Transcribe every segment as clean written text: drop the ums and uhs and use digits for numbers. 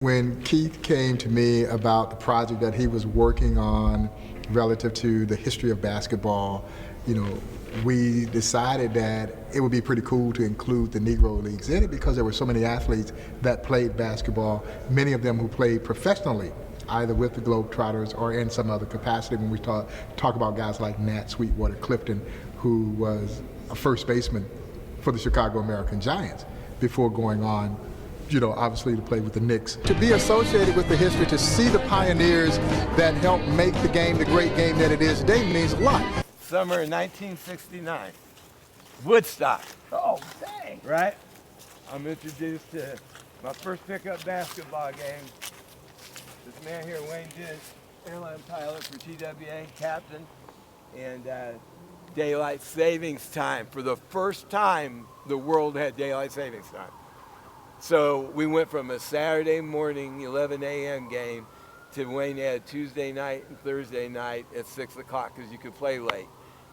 When Keith came to me about the project that he was working on relative to the history of basketball, we decided that it would be pretty cool to include the Negro Leagues in it because there were so many athletes that played basketball, many of them who played professionally, either with the Globetrotters or in some other capacity. When we talk about guys like Nat Sweetwater Clifton, who was a first baseman for the Chicago American Giants before going on obviously to play with the Knicks. To be associated with the history, to see the pioneers that helped make the game the great game that it is today means a lot. Summer 1969, Woodstock. Oh, dang. Right? I'm introduced to my first pickup basketball game. This man here, Wayne Dish, airline pilot for TWA, captain, and daylight savings time. For the first time, the world had daylight savings time. So we went from a Saturday morning, 11 a.m. game to Wayne had Tuesday night and Thursday night at 6 o'clock because you could play late.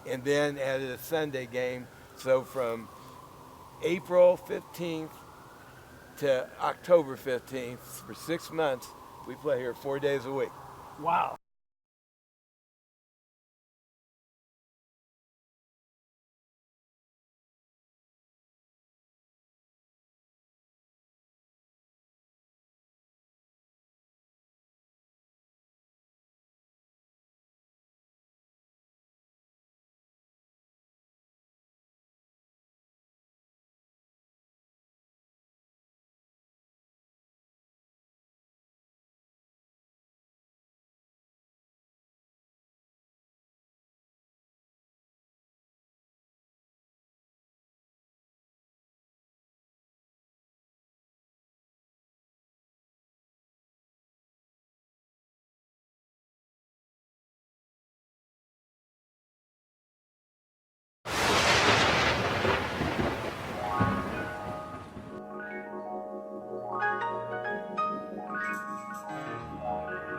And then added a Sunday game. So from April 15th to October 15th, for 6 months, we play here 4 days a week. Wow.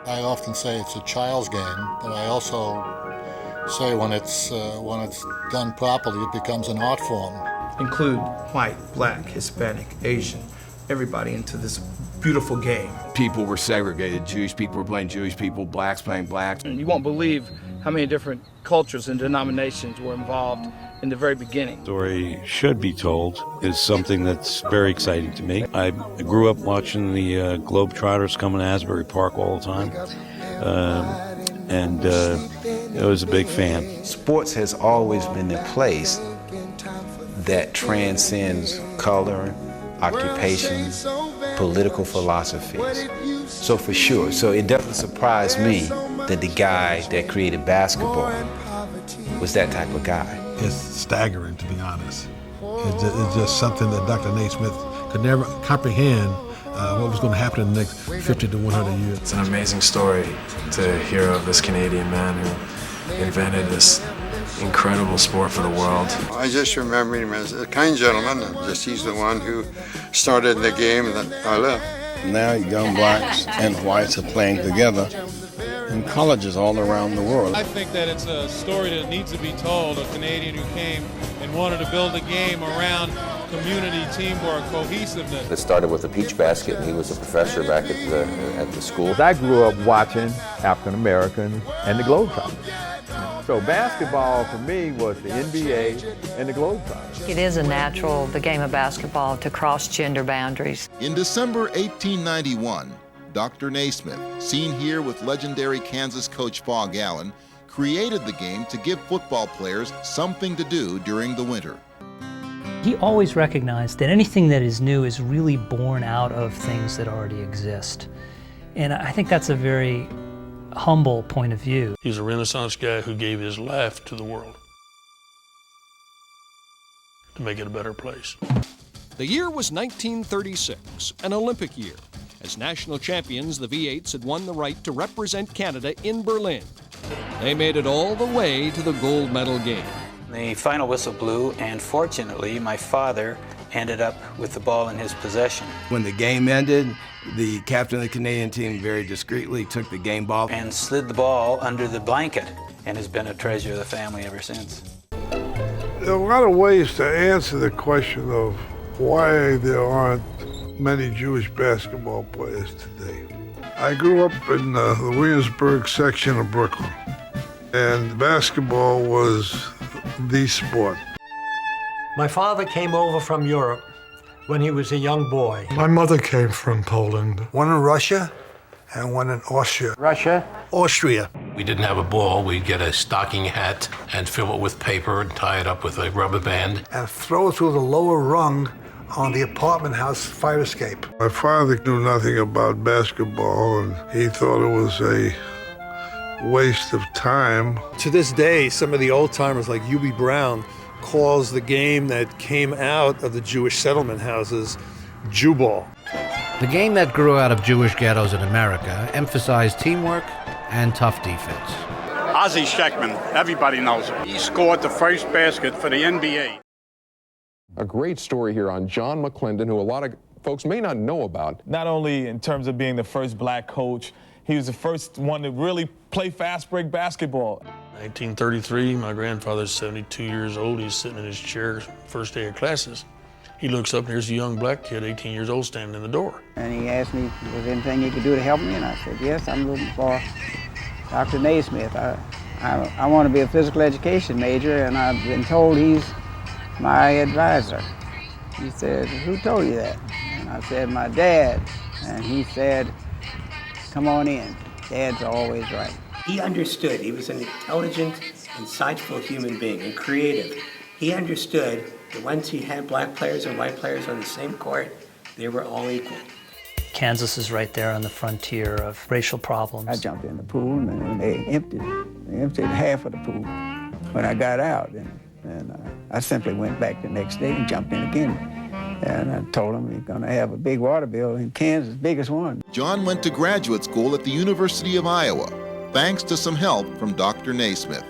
I often say it's a child's game, but I also say when it's done properly, it becomes an art form. Include white, black, Hispanic, Asian, everybody into this beautiful game. People were segregated. Jewish people were playing Jewish people, blacks playing blacks. And you won't believe how many different cultures and denominations were involved in the very beginning. The story should be told is something that's very exciting to me. I grew up watching the Globetrotters coming to Asbury Park all the time, and I was a big fan. Sports has always been the place that transcends color, occupation, political philosophies. So for sure, so it doesn't surprise me that the guy that created basketball was that type of guy. It's staggering, to be honest. It's just something that Dr. Naismith could never comprehend what was going to happen in the next 50 to 100 years. It's an amazing story to hear of this Canadian man who invented this incredible sport for the world. I just remember him as a kind gentleman, and just he's the one who started the game that I love. Now young blacks and whites are playing together in colleges all around the world. I think that it's a story that needs to be told, a Canadian who came and wanted to build a game around community, teamwork, cohesiveness. It started with a peach basket, and he was a professor back at the school. I grew up watching African Americans and the Globetrotters. So basketball for me was the NBA and the Globetrotters. It is a natural, the game of basketball, to cross gender boundaries. In December 1891, Dr. Naismith, seen here with legendary Kansas coach Phog Allen, created the game to give football players something to do during the winter. He always recognized that anything that is new is really born out of things that already exist. And I think that's a very humble point of view. He's a Renaissance guy who gave his life to the world to make it a better place. The year was 1936, an Olympic year. As national champions, the V8s had won the right to represent Canada in Berlin. They made it all the way to the gold medal game. The final whistle blew, and fortunately, my father ended up with the ball in his possession. When the game ended, the captain of the Canadian team very discreetly took the game ball and slid the ball under the blanket, and has been a treasure of the family ever since. There are a lot of ways to answer the question of why there aren't many Jewish basketball players today. I grew up in the Williamsburg section of Brooklyn, and basketball was the sport. My father came over from Europe when he was a young boy. My mother came from Poland, one in Russia and one in Austria. Russia? Austria. We didn't have a ball. We'd get a stocking hat and fill it with paper and tie it up with a rubber band. And throw it through the lower rung on the apartment house fire escape. My father knew nothing about basketball, and he thought it was a waste of time. To this day, some of the old timers like Hubie Brown calls the game that came out of the Jewish settlement houses Jew ball. The game that grew out of Jewish ghettos in America emphasized teamwork and tough defense. Ozzie Scheckman, everybody knows him. He scored the first basket for the NBA. A great story here on John McClendon, who a lot of folks may not know about. Not only in terms of being the first black coach, he was the first one to really play fast break basketball. 1933, my grandfather's 72 years old. He's sitting in his chair, first day of classes. He looks up and here's a young black kid, 18 years old, standing in the door. And he asked me if there was anything he could do to help me, and I said, yes, I'm looking for Dr. Naismith. I want to be a physical education major, and I've been told he's my advisor. He said, who told you that? And I said, my dad. And he said, come on in. Dad's always right. He understood. He was an intelligent, insightful human being and creative. He understood that once he had black players and white players on the same court, they were all equal. Kansas is right there on the frontier of racial problems. I jumped in the pool, and they emptied half of the pool when I got out. And I simply went back the next day and jumped in again. And I told him we're going to have a big water bill in Kansas, biggest one. John went to graduate school at the University of Iowa, thanks to some help from Dr. Naismith.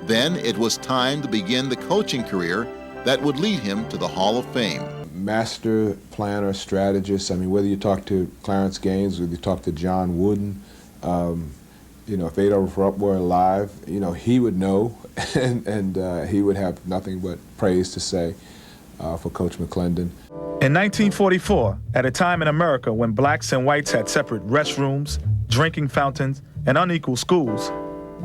Then it was time to begin the coaching career that would lead him to the Hall of Fame. Master planner, strategist. I mean, whether you talk to Clarence Gaines, whether you talk to John Wooden, if Adolph Rupp were alive, he would know, and he would have nothing but praise to say for Coach McClendon. In 1944, at a time in America when blacks and whites had separate restrooms, drinking fountains, and unequal schools,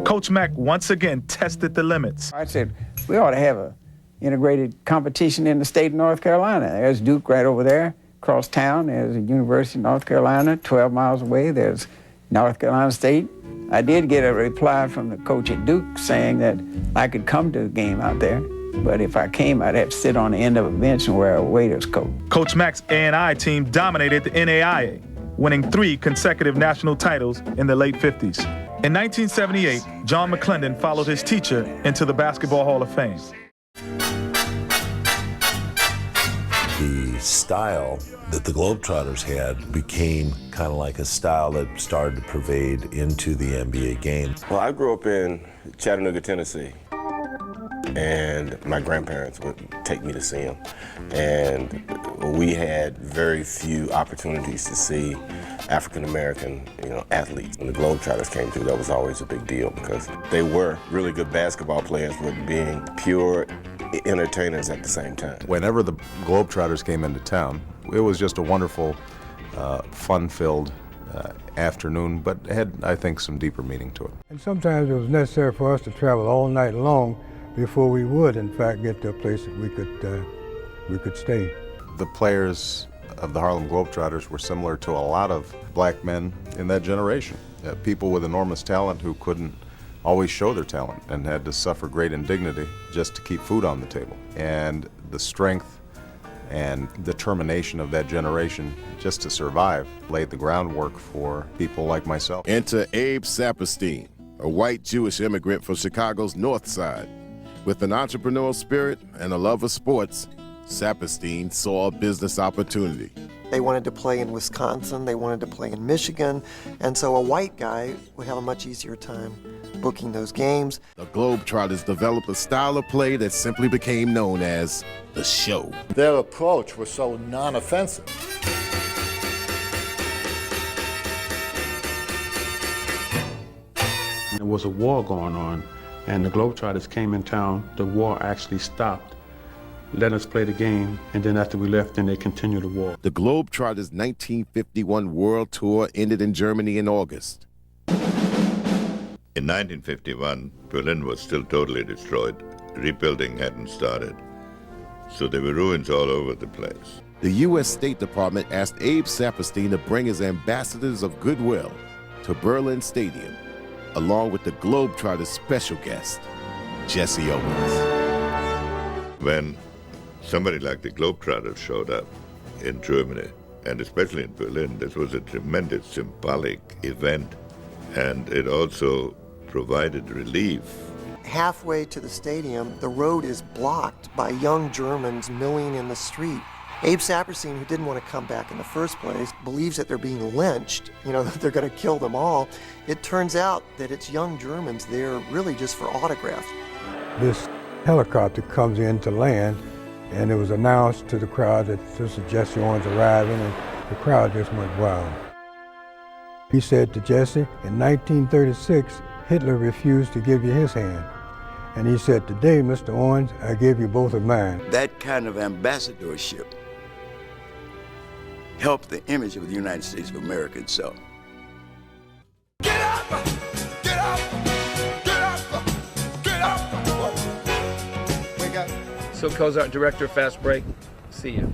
Coach Mack once again tested the limits. I said, we ought to have an integrated competition in the state of North Carolina. There's Duke right over there, across town. There's the University of North Carolina, 12 miles away. There's North Carolina State. I did get a reply from the coach at Duke saying that I could come to the game out there, but if I came, I'd have to sit on the end of a bench and wear a waiter's coat. Coach Mack's A&I team dominated the NAIA, winning 3 consecutive national titles in the late 50s. In 1978, John McClendon followed his teacher into the Basketball Hall of Fame. The style that the Globetrotters had became kind of like a style that started to pervade into the NBA game. Well, I grew up in Chattanooga, Tennessee, and my grandparents would take me to see them. And we had very few opportunities to see African-American, athletes. When the Globetrotters came through, that was always a big deal because they were really good basketball players, but being pure entertainers at the same time. Whenever the Globetrotters came into town, it was just a wonderful, fun-filled afternoon, but had, I think, some deeper meaning to it. And sometimes it was necessary for us to travel all night long before we would, in fact, get to a place that we could stay. The players of the Harlem Globetrotters were similar to a lot of black men in that generation. People with enormous talent who couldn't always show their talent and had to suffer great indignity just to keep food on the table. And the strength and determination of that generation just to survive laid the groundwork for people like myself. Enter Abe Saperstein, a white Jewish immigrant from Chicago's North Side. With an entrepreneurial spirit and a love of sports, Saperstein saw a business opportunity. They wanted to play in Wisconsin, they wanted to play in Michigan, and so a white guy would have a much easier time booking those games. The Globetrotters developed a style of play that simply became known as the show. Their approach was so non-offensive. There was a war going on, and the Globetrotters came in town. The war actually stopped. letting us play the game, and then after we left, then they continued the war. The Globetrotters' 1951 World Tour ended in Germany in August. In 1951, Berlin was still totally destroyed. Rebuilding hadn't started. So there were ruins all over the place. The U.S. State Department asked Abe Saperstein to bring his ambassadors of goodwill to Berlin Stadium, along with the Globetrotters' special guest, Jesse Owens. When somebody like the Globetrotters showed up in Germany, and especially in Berlin, this was a tremendous symbolic event, and it also provided relief. Halfway to the stadium, the road is blocked by young Germans milling in the street. Abe Saperstein, who didn't want to come back in the first place, believes that they're being lynched, that they're going to kill them all. It turns out that it's young Germans there really just for autographs. This helicopter comes in to land, and it was announced to the crowd that this is Jesse Owens arriving, and the crowd just went wild. He said to Jesse, in 1936, Hitler refused to give you his hand. And he said, today, Mr. Owens, I give you both of mine. That kind of ambassadorship helped the image of the United States of America itself. Get up! Get up! Get up! Get up! So, Cozart, director, Fast Break. See you.